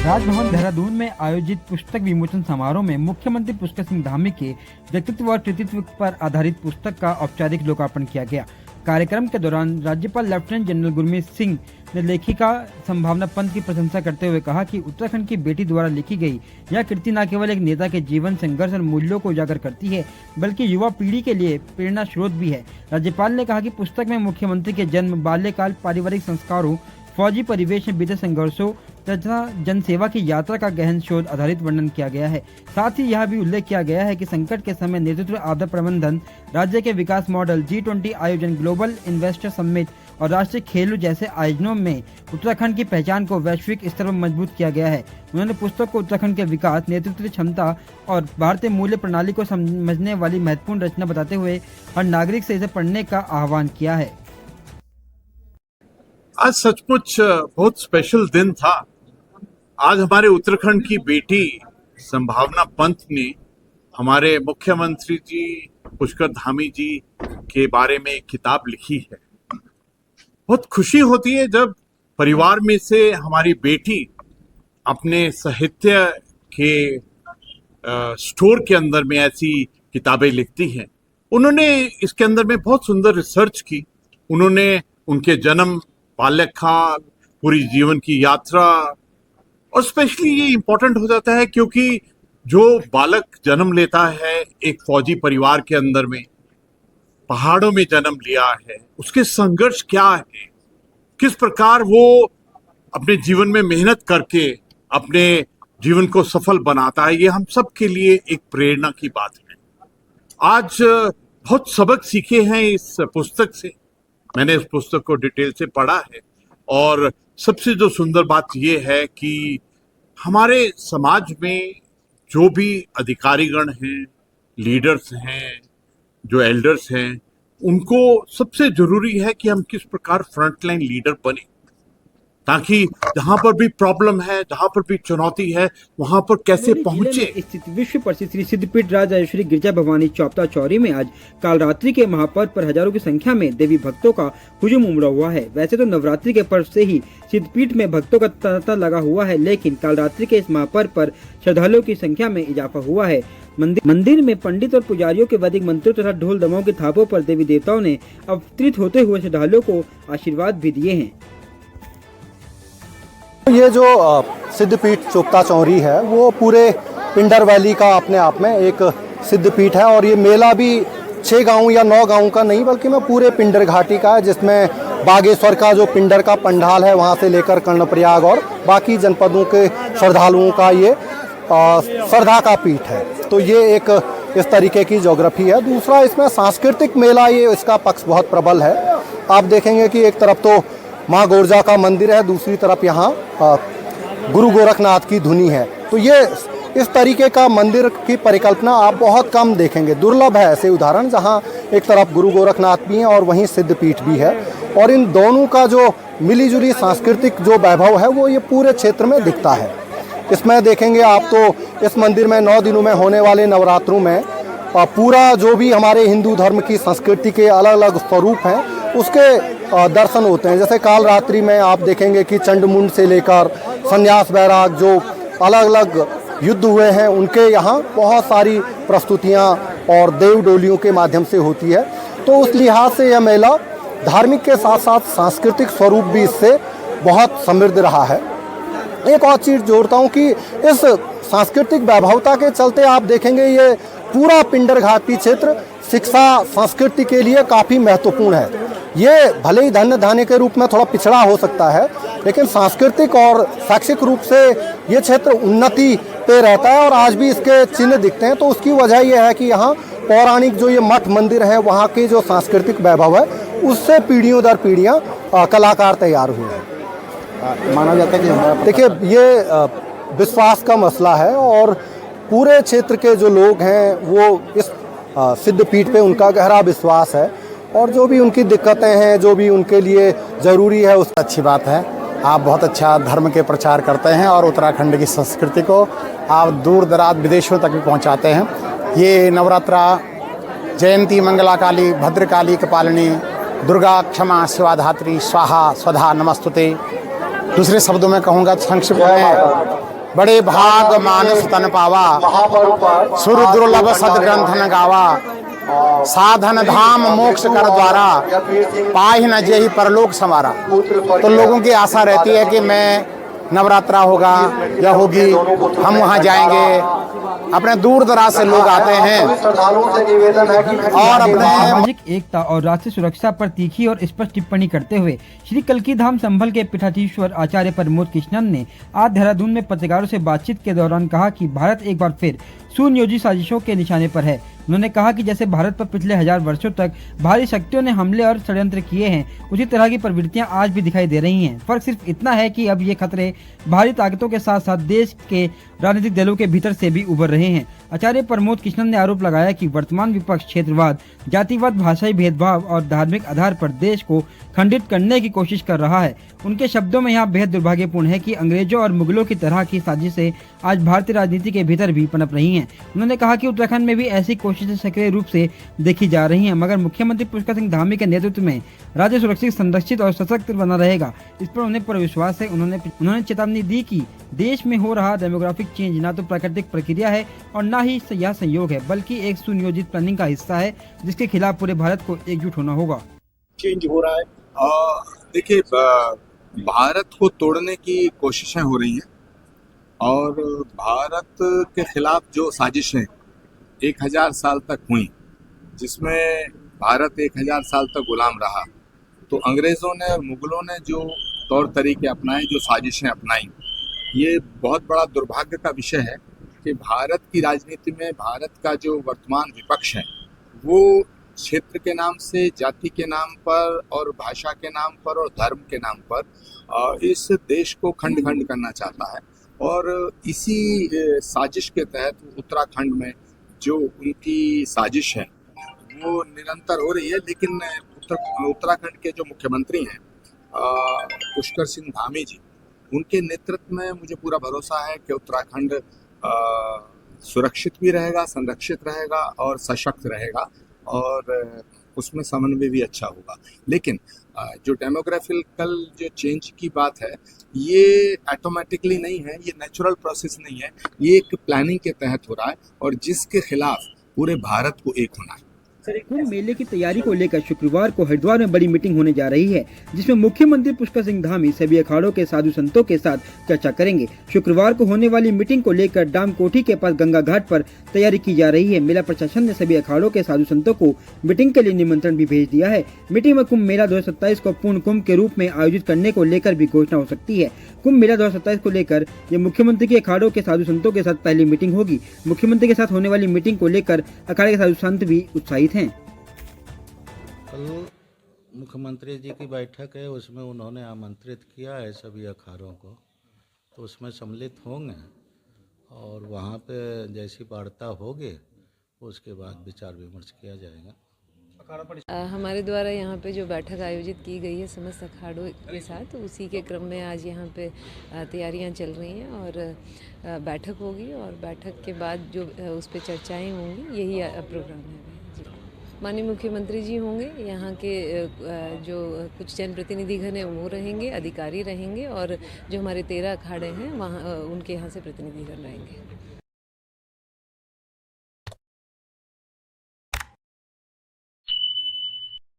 राजभवन देहरादून में आयोजित पुस्तक विमोचन समारोह में मुख्यमंत्री पुष्कर सिंह धामी के व्यक्तित्व और कृतित्व पर आधारित पुस्तक का औपचारिक लोकार्पण किया गया। कार्यक्रम के दौरान राज्यपाल लेफ्टिनेंट जनरल गुरमीत सिंह ने लेखिका संभावना पंत की प्रशंसा करते हुए कहा कि उत्तराखंड की बेटी द्वारा लिखी गई यह कृति न केवल एक नेता के जीवन, संघर्ष और मूल्यों को उजागर करती है, बल्कि युवा पीढ़ी के लिए प्रेरणा स्रोत भी है। राज्यपाल ने कहा कि पुस्तक में मुख्यमंत्री के जन्म, बाल्यकाल, पारिवारिक संस्कारों, फौजी परिवेश में बीते संघर्षों तथा जनसेवा की यात्रा का गहन शोध आधारित वर्णन किया गया है। साथ ही यह भी उल्लेख किया गया है कि संकट के समय नेतृत्व, आपदा प्रबंधन, राज्य के विकास मॉडल, G20 आयोजन, ग्लोबल इन्वेस्टर समिट और राष्ट्रीय खेलों जैसे आयोजनों में उत्तराखंड की पहचान को वैश्विक स्तर पर मजबूत किया गया है। उन्होंने पुस्तक को उत्तराखंड के विकास, नेतृत्व क्षमता और भारतीय मूल्य प्रणाली को समझने वाली महत्वपूर्ण रचना बताते हुए हर नागरिक से इसे पढ़ने का आह्वान किया है। आज सचमुच बहुत स्पेशल दिन था। आज हमारे उत्तराखंड की बेटी संभावना पंत ने हमारे मुख्यमंत्री जी पुष्कर धामी जी के बारे में एक किताब लिखी है। बहुत खुशी होती है जब परिवार में से हमारी बेटी अपने साहित्य के स्टोर के अंदर में ऐसी किताबें लिखती हैं। उन्होंने इसके अंदर में बहुत सुंदर रिसर्च की। उन्होंने उनके जन्म, बाल्यकाल, पूरी जीवन की यात्रा, और स्पेशली ये इम्पोर्टेंट हो जाता है क्योंकि जो बालक जन्म लेता है एक फौजी परिवार के अंदर में, पहाड़ों में जन्म लिया है, उसके संघर्ष क्या है, किस प्रकार वो अपने जीवन में मेहनत करके अपने जीवन को सफल बनाता है, ये हम सब के लिए एक प्रेरणा की बात है। आज बहुत सबक सीखे हैं इस पुस्तक से। मैंने इस पुस्तक को डिटेल से पढ़ा है और सबसे जो सुंदर बात यह है कि हमारे समाज में जो भी अधिकारीगण हैं, लीडर्स हैं, जो एल्डर्स हैं, उनको सबसे जरूरी है कि हम किस प्रकार फ्रंटलाइन लीडर बने, ताकि जहां पर भी प्रॉब्लम है, जहां पर भी चुनौती है, वहां पर कैसे पहुंचे। स्थित विश्व प्रसिद्ध श्री सिद्धपीठ राजराजेश्वरी गिरजा भवानी चौपता चौरी में आज कालरात्रि के महापर्व पर हजारों की संख्या में देवी भक्तों का हुजूम उमड़ा हुआ है। वैसे तो नवरात्रि के पर्व से ही सिद्धपीठ में भक्तों का तांता लगा हुआ है, लेकिन कालरात्रि के इस महापर्व पर श्रद्धालुओं की संख्या में इजाफा हुआ है। मंदिर में पंडित और पुजारियों के वैदिक मंत्रों तथा ढोल दमाओं के थापों पर देवी देवताओं ने अवतरित होते हुए श्रद्धालुओं को आशीर्वाद भी दिए हैं। ये जो सिद्धपीठ चोपता चौरी है वो पूरे पिंडर वैली का अपने आप में एक सिद्धपीठ है, और ये मेला भी 6 गांव या 9 गांव का नहीं बल्कि मैं पूरे पिंडर घाटी का है, जिसमें बागेश्वर का जो पिंडर का पंडाल है वहाँ से लेकर कर्णप्रयाग और बाकी जनपदों के श्रद्धालुओं का ये श्रद्धा का पीठ है। तो ये एक इस तरीके की ज्योग्राफी है। दूसरा इसमें सांस्कृतिक मेला, ये इसका पक्ष बहुत प्रबल है। आप देखेंगे कि एक तरफ तो माँ गोरजा का मंदिर है, दूसरी तरफ यहाँ गुरु गोरखनाथ की धुनी है। तो ये इस तरीके का मंदिर की परिकल्पना आप बहुत कम देखेंगे, दुर्लभ है ऐसे उदाहरण जहाँ एक तरफ गुरु गोरखनाथ भी हैं और वहीं सिद्धपीठ भी है, और इन दोनों का जो मिलीजुली सांस्कृतिक जो वैभव है वो ये पूरे क्षेत्र में दिखता है। इसमें देखेंगे आप तो इस मंदिर में 9 दिनों में होने वाले नवरात्रों में पूरा जो भी हमारे हिंदू धर्म की संस्कृति के अलग अलग स्वरूप हैं उसके दर्शन होते हैं। जैसे काल रात्रि में आप देखेंगे कि चंडमुंड से लेकर संन्यास बैराग जो अलग अलग युद्ध हुए हैं उनके यहाँ बहुत सारी प्रस्तुतियाँ और देव डोलियों के माध्यम से होती है। तो उस लिहाज से यह मेला धार्मिक के साथ साथ सांस्कृतिक स्वरूप भी इससे बहुत समृद्ध रहा है। एक और चीज़ जोड़ता हूँ कि इस सांस्कृतिक वैभवता के चलते आप देखेंगे ये पूरा पिंडर घाटी क्षेत्र शिक्षा संस्कृति के लिए काफ़ी महत्वपूर्ण है। ये भले ही धन्य धान्य के रूप में थोड़ा पिछड़ा हो सकता है, लेकिन सांस्कृतिक और शैक्षिक रूप से ये क्षेत्र उन्नति पे रहता है और आज भी इसके चिन्ह दिखते हैं। तो उसकी वजह यह है कि यहाँ पौराणिक जो ये मठ मंदिर है वहाँ के जो सांस्कृतिक वैभव है उससे पीढ़ियों दर पीढ़ियाँ कलाकार तैयार हुए हैं। माना जाता है कि देखिए ये विश्वास का मसला है और पूरे क्षेत्र के जो लोग हैं वो इस सिद्धपीठ पे उनका गहरा विश्वास है और जो भी उनकी दिक्कतें हैं, जो भी उनके लिए ज़रूरी है उस अच्छी बात है। आप बहुत अच्छा धर्म के प्रचार करते हैं और उत्तराखंड की संस्कृति को आप दूर दराज विदेशों तक भी पहुंचाते हैं। ये नवरात्रा जयंती मंगला काली भद्रकाली कपालिनी दुर्गा क्षमा शिवाधात्री स्वाहा स्वधा नमस्तुते। दूसरे शब्दों में कहूँगा संक्षिप्त में, बड़े भाग मानस तन पावा सुर दुर्लभ सदग्रंथ न गावा साधन धाम मोक्ष कर द्वारा पाहि न जेहि परलोक समारा। तो लोगों की आशा रहती है कि मैं नवरात्रा होगा या होगी, हम वहाँ जाएंगे। अपने दूर दराज से लोग आते हैं और अपने सामाजिक एकता और राष्ट्रीय सुरक्षा पर तीखी और स्पष्ट टिप्पणी करते हुए श्री कल्की धाम संभल के पीठाधीश्वर आचार्य प्रमोद कृष्णन ने आज देहरादून में पत्रकारों से बातचीत के दौरान कहा कि भारत एक बार फिर सुनियोजित साजिशों के निशाने पर है। उन्होंने कहा कि जैसे भारत पर पिछले 1000 वर्षों तक भारी शक्तियों ने हमले और षड्यंत्र किए हैं, उसी तरह की प्रवृत्तियां आज भी दिखाई दे रही हैं। फर्क सिर्फ इतना है कि अब ये खतरे भारी ताकतों के साथ साथ देश के राजनीतिक दलों के भीतर से भी उभर रहे हैं। आचार्य प्रमोद कृष्णन ने आरोप लगाया कि वर्तमान विपक्ष क्षेत्रवाद, जातिवाद, भाषाई भेदभाव और धार्मिक आधार पर देश को खंडित करने की कोशिश कर रहा है। उनके शब्दों में यहाँ बेहद दुर्भाग्यपूर्ण है कि अंग्रेजों और मुगलों की तरह की साजिशें आज भारतीय राजनीति के भीतर भी पनप रही हैं। उन्होंने कहा कि उत्तराखंड में भी ऐसी कोशिशें सक्रिय रूप से देखी जा रही हैं, मगर मुख्यमंत्री पुष्कर सिंह धामी के नेतृत्व में राज्य सुरक्षित, संरक्षित और सशक्त बना रहेगा। इस पर उन्हें पूरा विश्वास है। उन्होंने चेतावनी दी कि देश में हो रहा डेमोग्राफिक चेंज ना तो प्राकृतिक प्रक्रिया है और ना ही यह संयोग है, बल्कि एक सुनियोजित प्लानिंग का हिस्सा है, जिसके खिलाफ पूरे भारत को एकजुट होना होगा। चेंज हो रहा है। देखिए, भारत को तोड़ने की कोशिशें हो रही हैं और भारत के खिलाफ जो साजिशें 1000 साल तक हुई, जिसमें भारत 1000 साल तक गुलाम रहा, तो अंग्रेज़ों ने और मुगलों ने जो तौर तरीके अपनाए, जो साजिशें अपनाई, ये बहुत बड़ा दुर्भाग्य का विषय है कि भारत की राजनीति में भारत का जो वर्तमान विपक्ष है वो क्षेत्र के नाम से, जाति के नाम पर और भाषा के नाम पर और धर्म के नाम पर इस देश को खंड खंड करना चाहता है। और इसी साजिश के तहत उत्तराखंड में जो उनकी साजिश है वो निरंतर हो रही है। लेकिन उत्तराखंड के जो मुख्यमंत्री हैं पुष्कर सिंह धामी जी, उनके नेतृत्व में मुझे पूरा भरोसा है कि उत्तराखंड सुरक्षित भी रहेगा, संरक्षित रहेगा और सशक्त रहेगा और उसमें समन्वय भी अच्छा होगा। लेकिन जो डेमोग्राफिकल जो चेंज की बात है, ये ऑटोमेटिकली नहीं है, ये नेचुरल प्रोसेस नहीं है, ये एक प्लानिंग के तहत हो रहा है और जिसके खिलाफ पूरे भारत को एक होना है। कुंभ मेले की तैयारी को लेकर शुक्रवार को हरिद्वार में बड़ी मीटिंग होने जा रही है, जिसमें मुख्यमंत्री पुष्कर सिंह धामी सभी अखाड़ों के साधु संतों के साथ चर्चा करेंगे। शुक्रवार को होने वाली मीटिंग को लेकर डाम कोठी के पास गंगा घाट पर तैयारी की जा रही है। मेला प्रशासन ने सभी अखाड़ों के साधु संतों को मीटिंग के लिए निमंत्रण भी भेज दिया है। मीटिंग में कुंभ मेला 2027 को पूर्ण कुंभ के रूप में आयोजित करने को लेकर भी घोषणा हो सकती है। कुंभ मेला 2027 को लेकर ये मुख्यमंत्री के अखाड़ों के साधु संतों के साथ पहली मीटिंग होगी। मुख्यमंत्री के साथ होने वाली मीटिंग को लेकर अखाड़े के साधु संत भी उत्साहित हैं। कल मुख्यमंत्री जी की बैठक है, उसमें उन्होंने आमंत्रित किया है सभी अखाड़ों को, तो उसमें सम्मिलित होंगे और वहाँ पे जैसी वार्ता होगी उसके बाद विचार विमर्श किया जाएगा। हमारे द्वारा यहाँ पे जो बैठक आयोजित की गई है समस्त अखाड़ों के साथ, तो उसी के क्रम में आज यहाँ पे तैयारियाँ चल रही हैं और बैठक होगी और बैठक के बाद जो उस पर चर्चाएँ होंगी, यही प्रोग्राम है। माननीय मुख्यमंत्री जी होंगे, यहाँ के जो कुछ जनप्रतिनिधिगण हैं वो रहेंगे, अधिकारी रहेंगे और जो हमारे 13 अखाड़े हैं वहाँ उनके यहाँ से प्रतिनिधिगण रहेंगे।